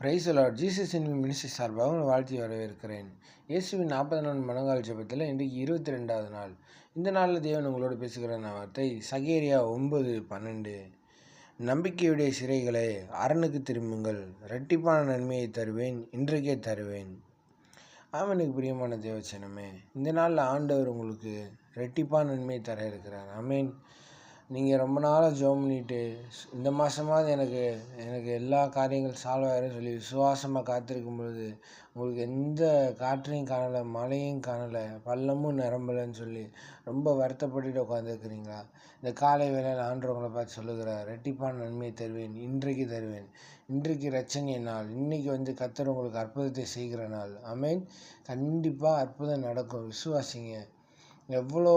Praise the Lord. Jesus in ministry சார்பாக உங்களை வாழ்த்தி வரவேற்கிறேன். இயேசுவின் 44 மனங்கால் ஜெபத்தில் இன்றைக்கு 22வது நாள். இந்த நாளில் தேவன் உங்களோடு பேசுகிற வார்த்தை சகேரியா 9:12. நம்பிக்கையுடைய சிறைகளே, அரணுக்கு திரும்புங்கள், இரட்டிப்பான நன்மையை தருவேன், இன்றைக்கே தருவேன். ஆமெனுக்கு பிரியமான தேவச்சனமே, இந்த நாளில் ஆண்டவர் உங்களுக்கு இரட்டிப்பான நன்மையை தர இருக்கிறார். ஆமேன். நீங்கள் ரொம்ப நாளாக ஜெபம் பண்ணிட்டு இந்த மாதமாவது எனக்கு எல்லா காரியங்கள் சால்வ் ஆகிரும் சொல்லி விசுவாசமாக காத்திருக்கும் பொழுது உங்களுக்கு எந்த காற்றையும் காணலை, மழையும் காணலை, பள்ளமும் நிரம்பலைன்னு சொல்லி ரொம்ப வருத்தப்பட்டுட்டு உட்காந்துருக்குறீங்களா? இந்த காலை வேளையில் ஆண்டவர் உங்களை பார்த்து சொல்லுகிறார், இரட்டிப்பான நன்மையை தருவேன், இன்றைக்கு தருவேன். இன்றைக்கு ரட்சணிய நாள். இன்றைக்கி கர்த்தர் உங்களுக்கு அற்புதத்தை செய்கிற நாள். ஆமேன். கண்டிப்பாக அற்புதம் நடக்கும், விசுவாசிங்க. எவ்வளோ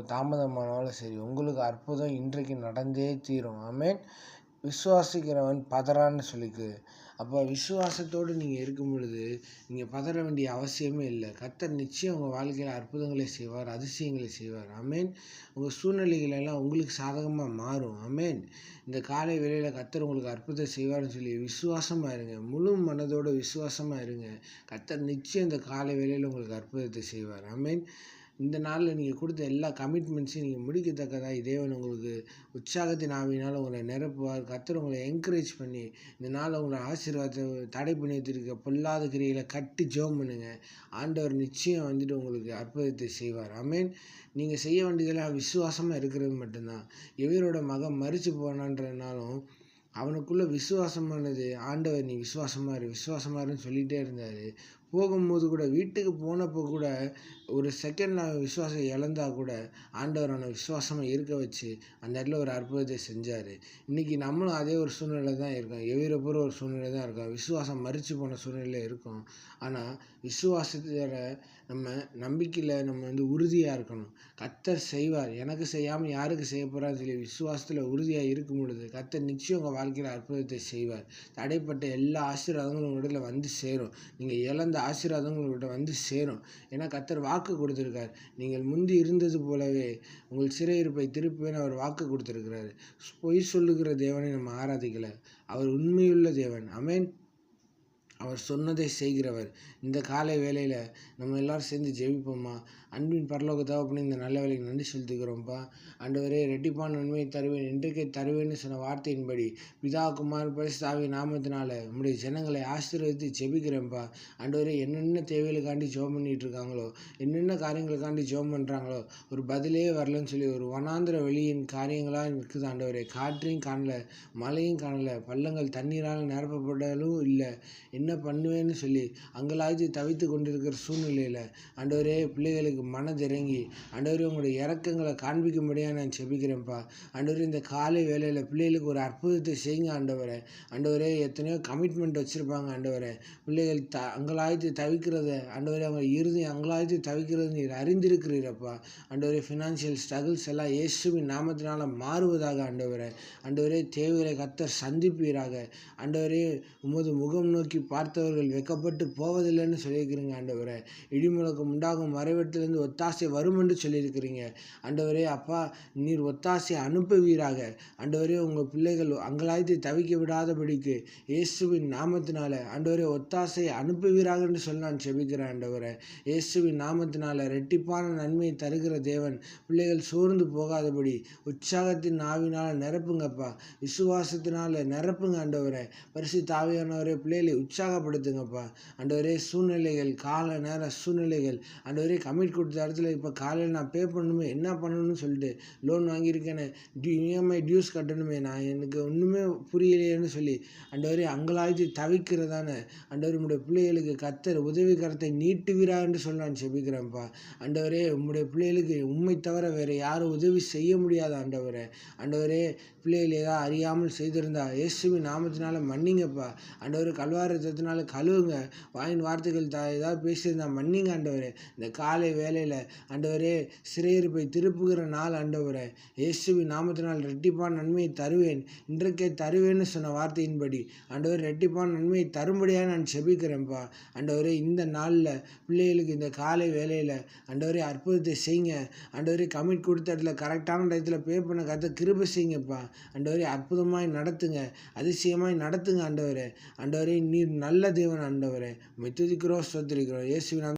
தாமதமானாலும் சரி, உங்களுக்கு அற்புதம் இன்றைக்கு நடந்தே தீரும். ஆமேன். விசுவாசிக்கிறவன் பதறான்னு சொல்லிக்கு. அப்போ விசுவாசத்தோடு நீங்கள் இருக்கும் பொழுது நீங்கள் பதற வேண்டிய அவசியமே இல்லை. கர்த்தர் நிச்சயம் உங்கள் வாழ்க்கையில் அற்புதங்களை செய்வார், அதிசயங்களை செய்வார். ஆமேன். உங்கள் சூழ்நிலைகள் எல்லாம் உங்களுக்கு சாதகமாக மாறும். ஆமேன். இந்த காலை வேளையில் கர்த்தர் உங்களுக்கு அற்புதம் செய்வார்னு சொல்லி விசுவாசமாக இருங்க. முழு மனதோடு விசுவாசமாக இருங்க. கர்த்தர் நிச்சயம் இந்த காலை வேளையில் உங்களுக்கு அற்புதத்தை செய்வார். ஆமேன். இந்த நாளில் நீங்கள் கொடுத்த எல்லா கமிட்மெண்ட்ஸையும் நீங்கள் முடிக்கத்தக்கதாக தேவன் உங்களுக்கு உற்சாகத்தின் ஆவியினால் உங்களை நிரப்புவார். கர்த்தர் உங்களை என்கரேஜ் பண்ணி இந்த நாளில் உங்களை ஆசீர்வாதத்தை தடை பண்ணி வச்சிருக்க பொல்லாத கிரிகளை கட்டி ஜெபம் பண்ணுங்க. ஆண்டவர் நிச்சயம் உங்களுக்கு அற்புதத்தை செய்வார். ஆமேன். நீங்கள் செய்ய வேண்டியதெல்லாம் விசுவாசமாக இருக்கிறது மட்டும்தான். எவரோட மகன் மரித்து போனான்றனாலும் அவனுக்குள்ள விசுவாசமானது, ஆண்டவர் நீ விசுவாசமாருன்னு சொல்லிகிட்டே இருந்தார். போகும்போது கூட, வீட்டுக்கு போனப்போ கூட ஒரு செகண்ட் நான் விசுவாசம் இழந்தா கூட ஆண்டவர் அவனை விசுவாசமாக இருக்க வச்சு அந்த இடத்துல ஒரு அற்புதத்தை செஞ்சார். இன்றைக்கி நம்மளும் அதே ஒரு சூழ்நிலை தான் இருக்கோம். எவ்வளோ பேர் ஒரு சூழ்நிலை தான் இருக்கோம். விசுவாசம் மரித்து போன சூழ்நிலை இருக்கும். ஆனால் விசுவாசத்தோட நம்ம நம்பிக்கையில் நம்ம உறுதியாக இருக்கணும். கர்த்தர் செய்வார், எனக்கு செய்யாமல் யாருக்கு செய்ய போகிறான்னு சொல்லி விசுவாசத்தில் உறுதியாக இருக்கும் பொழுது கர்த்தர் நிச்சயம் உங்கள் வாழ்க்கையில் அற்புதத்தை செய்வார். தடைப்பட்ட எல்லா ஆசீர்வாதங்களும் உங்களிடத்தில் வந்து சேரும். நீங்கள் இழந்த ஆசீர்வாதங்கள் உங்கள்கிட்ட வந்து சேரும். ஏன்னா கர்த்தர் வாக்கு கொடுத்துருக்கார். நீங்கள் முந்தி இருந்தது போலவே உங்கள் சிறையிருப்பை திருப்புவேன்னு அவர் வாக்கு கொடுத்துருக்கிறாரு. பொய் சொல்லுகிற தேவனை நம்ம ஆராதிக்கலை. அவர் உண்மையுள்ள தேவன். ஆமேன். அவர் சொன்னதை செய்கிறவர். இந்த காலை வேளையில் நம்ம எல்லோரும் சேர்ந்து ஜெபிப்போம்மா. அன்பின் பரலோக தகப்பனே, இந்த நல்ல வேலைக்கு நன்றி செலுத்துகிறோம்ப்பா. ஆண்டவரே, இரட்டிப்பான நன்மையை தருவேன், இன்றைக்கே தருவேன்னு சொன்ன வார்த்தையின்படி பிதா குமார் பரிசுத்த ஆவியின் நாமத்தினால உம்முடைய ஜனங்களை ஆசீர்வதித்து ஜெபிக்கிறேன்ப்பா. ஆண்டவரே, என்னென்ன தேவைகளுக்காண்டி ஜெபம் பண்ணிகிட்டு இருக்காங்களோ, என்னென்ன காரியங்களுக்காண்டி ஜெபம் பண்ணுறாங்களோ, ஒரு பதிலே வரலன்னு சொல்லி ஒரு வனாந்திர வெளியின் காரியங்களாக இருக்குது. ஆண்டவரே, காற்றையும் காணலை, மழையும் காணலை, பள்ளங்கள் தண்ணீரால் நிரப்பப்பட்டாலும் இல்லை, என்ன பண்ணுவேன்னு சொல்லி அங்கலாய்ச்சி தவித்து கொண்டிருக்கிற சூழ்நிலையில் ஆண்டவரே, பிள்ளைகளுக்கு மனதிறங்கி ஆண்டவரே உங்களுடைய இறக்கங்களை காண்பிக்கும்படியாக நான் செபிக்கிறேன்ப்பா. ஆண்டவரே, இந்த காலை வேளையில் பிள்ளைகளுக்கு ஒரு அற்புதத்தை செய்யுங்க ஆண்டவரே. ஆண்டவரே, எத்தனையோ கமிட்மெண்ட் வச்சுருப்பாங்க ஆண்டவரே. பிள்ளைகள் அங்கலாய்த்து தவிக்கிறத ஆண்டவரே, அவங்க இறுதி அங்கலாய்த்து தவிக்கிறது நீர் அறிந்திருக்கிறீரப்பா. ஆண்டவரே, ஃபினான்ஷியல் ஸ்ட்ரகிள்ஸ் எல்லாம் இயேசுவின் நாமத்தினால மாறுவதாக ஆண்டவரே. ஆண்டவரே, தேவைகளை கர்த்தர் சந்திப்பீராக. ஆண்டவரே, உமது முகம் நோக்கி பார்த்தவர்கள் வெக்கப்பட்டு போவதில்லைன்னு சொல்லியிருக்கிறீங்க ஆண்டவரே. இடிமுழக்கம் உண்டாகும் மறைவட்டிலிருந்து ஒத்தாசை வரும் என்று சொல்லியிருக்கிறீங்க ஆண்டவரே. அப்பா, நீர் ஒத்தாசை அனுப்புவீராக. ஆண்டவரே, உங்கள் பிள்ளைகள் அங்கலாய்த்து தவிக்க விடாதபடிக்கு இயேசுவின் நாமத்தினால ஆண்டவரே ஒத்தாசை அனுப்புவீராக என்று சொல்லி நான் செபிக்கிறேன் ஆண்டவரே. இயேசுவின் நாமத்தினால இரட்டிப்பான நன்மையை தருகிற தேவன். பிள்ளைகள் சோர்ந்து போகாதபடி உற்சாகத்தின் ஆவினால் நிரப்புங்கப்பா. விசுவாசத்தினால நிரப்புங்க ஆண்டவரே. பரிசுத்த ஆவியானவரே, பிள்ளைகளை உற்சாகப்படுத்துங்கப்பா. ஆண்டவரே, சூழ்நிலைகள், கால நேர சூழ்நிலைகள் ஆண்டவரே, கமிட் கொடுத்த இடத்துல இப்போ காலையில் நான் பே பண்ணணுமே, என்ன பண்ணணும்னு சொல்லிட்டு லோன் வாங்கியிருக்கேன்னு இஎம்ஐ டியூஸ் கட்டணுமே, எனக்கு ஒன்றுமே புரியலையேன்னு சொல்லி ஆண்டவரே அங்கலாய்ச்சி தவிக்கிறதான ஆண்டவர் உம்முடைய பிள்ளைகளுக்கு கர்த்தர் உதவிக்கரத்தை நீட்டுவீரா என்று சொல்லி நான் செபிக்கிறேன்ப்பா. ஆண்டவரே, உம்முடைய பிள்ளைகளுக்கு உண்மை தவிர வேறு யாரும் உதவி செய்ய முடியாது ஆண்டவரே. ஆண்டவரே, பிள்ளைகள் ஏதாவது அறியாமல் செய்திருந்தா இயேசுவின் நாமத்தினால மன்னிங்கப்பா. ஆண்டவரே, கல்வாரி ரத்தத்தினால கழுவுங்க. வாயின் வார்த்தைகள் ஏதாவது பேசியிருந்தா மன்னிங்க ஆண்டவரே. இந்த காலை வேலையில் ஆண்டவரே சிறையிருப்பை திருப்புகிற நாள் ஆண்டவரே. இயேசுவின் நாமத்தினால் ரெட்டிப்பான நன்மையை தருவேன், இன்றைக்கே தருவேன்னு சொன்ன வார்த்தையின்படி ஆண்டவரே ரெட்டிப்பான நன்மையை தரும்படியாக நான் செபிக்கிறேன்ப்பா. ஆண்டவரே இந்த நாளில் பிள்ளைகளுக்கு இந்த காலை வேலையில் ஆண்டவரே அற்புதத்தை செய்யுங்க. ஆண்டவரே கமிட் கொடுத்த இடத்துல கரெக்டான டயத்தில் பே பண்ண கத்த கிருபை செய்யுங்கப்பா. ஆண்டவரே அற்புதமாய் நடத்துங்க, அதிசயமாய் நடத்துங்க ஆண்டவரே. ஆண்டவரே நீர் நல்ல தேவன் ஆண்டவரே. உம்மை துதிக்கிறோம், ஸ்தோத்திரிக்கிறோம். இயேசுவின்